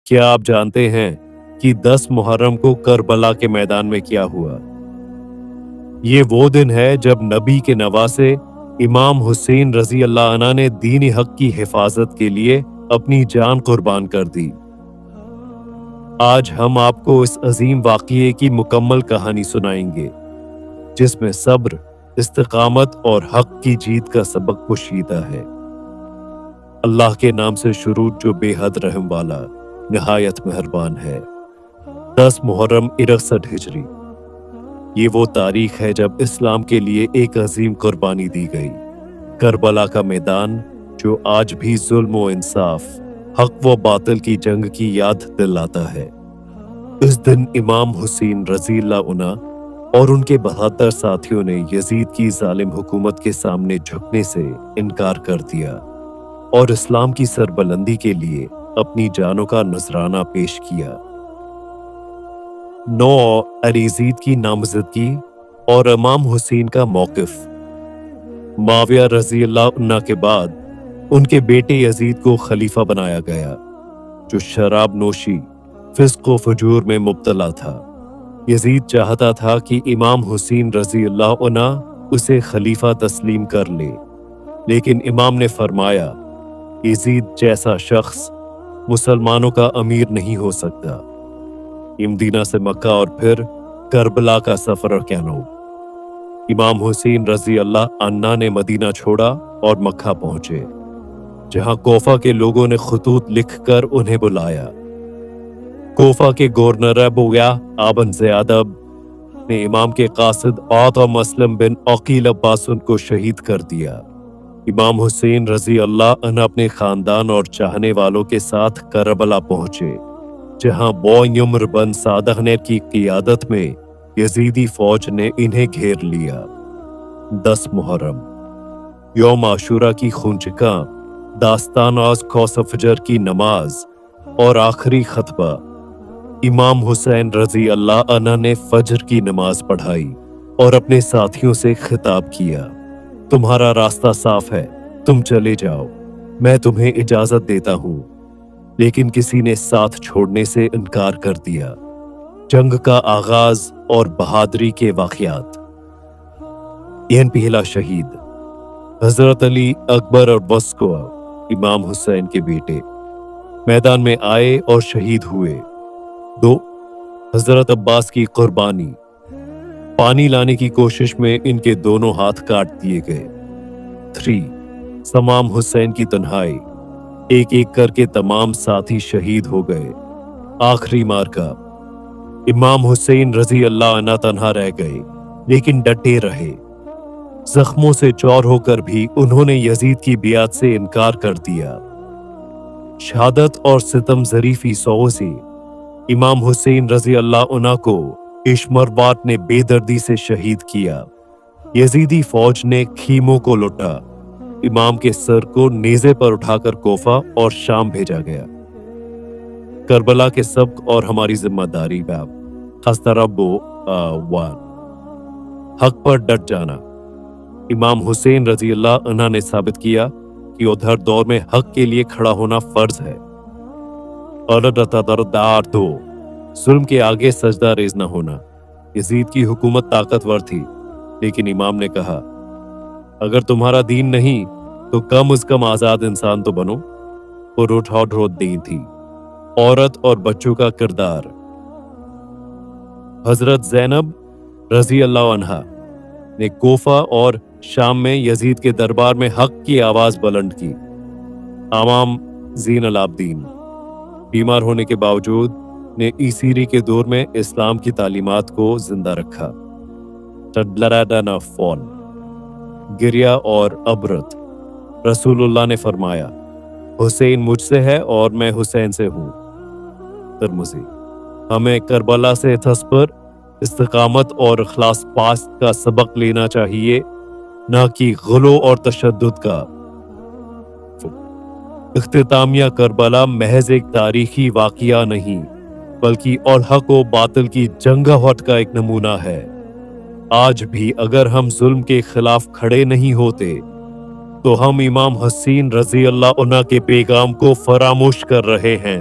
کیا آپ جانتے ہیں کہ 10 محرم کو کربلا کے میدان میں کیا ہوا؟ یہ وہ دن ہے جب نبی کے نواسے امام حسین رضی اللہ عنہ نے دین حق کی حفاظت کے لیے اپنی جان قربان کر دی۔ آج ہم آپ کو اس عظیم واقعے کی مکمل کہانی سنائیں گے، جس میں صبر، استقامت اور حق کی جیت کا سبق پوشیدہ ہے۔ اللہ کے نام سے شروع جو بے حد رحم والا، نہایت مہربان ہے۔ 10 محرم 61 ہجری۔ یہ وہ تاریخ ہے جب اسلام کے لیے ایک عظیم قربانی دی گئی۔ کربلا کا میدان جو آج بھی ظلم و انصاف، حق و باطل کی جنگ کی یاد دلاتا ہے۔ اس دن امام حسین رضی اللہ عنہ اور ان کے بہادر ساتھیوں نے یزید کی ظالم حکومت کے سامنے جھکنے سے انکار کر دیا اور اسلام کی سربلندی کے لیے اپنی جانوں کا نذرانہ پیش کیا۔ 9 یزید کی نامزدگی اور امام حسین کا موقف۔ معاویہ رضی اللہ عنہ کے بعد ان کے بیٹے یزید کو خلیفہ بنایا گیا، جو شراب نوشی، فسق و فجور میں مبتلا تھا۔ یزید چاہتا تھا کہ امام حسین رضی اللہ عنہ اسے خلیفہ تسلیم کر لے، لیکن امام نے فرمایا، یزید جیسا شخص مسلمانوں کا امیر نہیں ہو سکتا۔ مدینہ سے مکہ اور پھر کربلا کا سفر کینو۔ امام حسین رضی اللہ عنہ نے مدینہ چھوڑا اور مکہ پہنچے، جہاں کوفہ کے لوگوں نے خطوط لکھ کر انہیں بلایا۔ کوفہ کے گورنر ابو ابن زیادہ نے امام کے قاصد عطا مسلم بن عقیل عباس کو شہید کر دیا۔ امام حسین رضی اللہ عنہ اپنے خاندان اور چاہنے والوں کے ساتھ کربلا پہنچے، جہاں بوعمر بن صادق کی قیادت میں یزیدی فوج نے انہیں گھیر لیا۔ 10 محرم، یوم عاشورہ کی خونچکاں، داستان آز کوس فجر کی نماز اور آخری خطبہ۔ امام حسین رضی اللہ عنہ نے فجر کی نماز پڑھائی اور اپنے ساتھیوں سے خطاب کیا، تمہارا راستہ صاف ہے، تم چلے جاؤ، میں تمہیں اجازت دیتا ہوں۔ لیکن کسی نے ساتھ چھوڑنے سے انکار کر دیا۔ جنگ کا آغاز اور بہادری کے واقعات۔ این پہلا شہید حضرت علی اکبر اور وسکو، امام حسین کے بیٹے، میدان میں آئے اور شہید ہوئے۔ 2 حضرت عباس کی قربانی، پانی لانے کی کوشش میں ان کے دونوں ہاتھ کاٹ دیے گئے۔ 3 امام حسین کی تنہائی، ایک ایک کر کے تمام ساتھی شہید ہو گئے۔ آخری مارکا، امام حسین رضی اللہ عنہ تنہا رہ گئے لیکن ڈٹے رہے۔ زخموں سے چور ہو کر بھی انہوں نے یزید کی بیعت سے انکار کر دیا۔ شہادت اور ستم ظریفی سوغ سے امام حسین رضی اللہ عنہ کو اشمروات نے بے دردی سے شہید کیا۔ یزیدی فوج نے خیموں کو لوٹا۔ امام کے سر کو نیزے پر اٹھا کر کوفہ اور شام بھیجا گیا۔ کربلا کے سبق اور ہماری ذمہ داری باب خستربو 1 حق پر ڈٹ جانا۔ امام حسین رضی اللہ عنہ نے ثابت کیا کہ ادھر دور میں حق کے لیے کھڑا ہونا فرض ہے۔ اور 2 ظلم کے آگے سجدہ ریز نہ ہونا۔ یزید کی حکومت طاقتور تھی، لیکن امام نے کہا، اگر تمہارا دین نہیں تو کم از کم آزاد انسان تو بنو۔ اور روٹ دین تھی۔ عورت اور بچوں کا کردار۔ حضرت زینب رضی اللہ عنہا نے کوفہ اور شام میں یزید کے دربار میں حق کی آواز بلند کی۔ امام زین العابدین بیمار ہونے کے باوجود نے عیسیری کے دور میں اسلام کی تعلیمات کو زندہ رکھا۔ گریا اور عبرت۔ رسول اللہ نے فرمایا، حسین مجھ سے ہے اور میں حسین سے ہوں۔ ترمذی۔ ہمیں کربلا سے صبر، استقامت اور اخلاص پاس کا سبق لینا چاہیے، نہ کہ غلو اور تشدد کا۔ اختتامیہ کربلا محض ایک تاریخی واقعہ نہیں، بلکہ اور حق و باطل کی جنگاہٹ کا ایک نمونہ ہے۔ آج بھی اگر ہم ظلم کے خلاف کھڑے نہیں ہوتے تو ہم امام حسین رضی اللہ عنہ کے پیغام کو فراموش کر رہے ہیں۔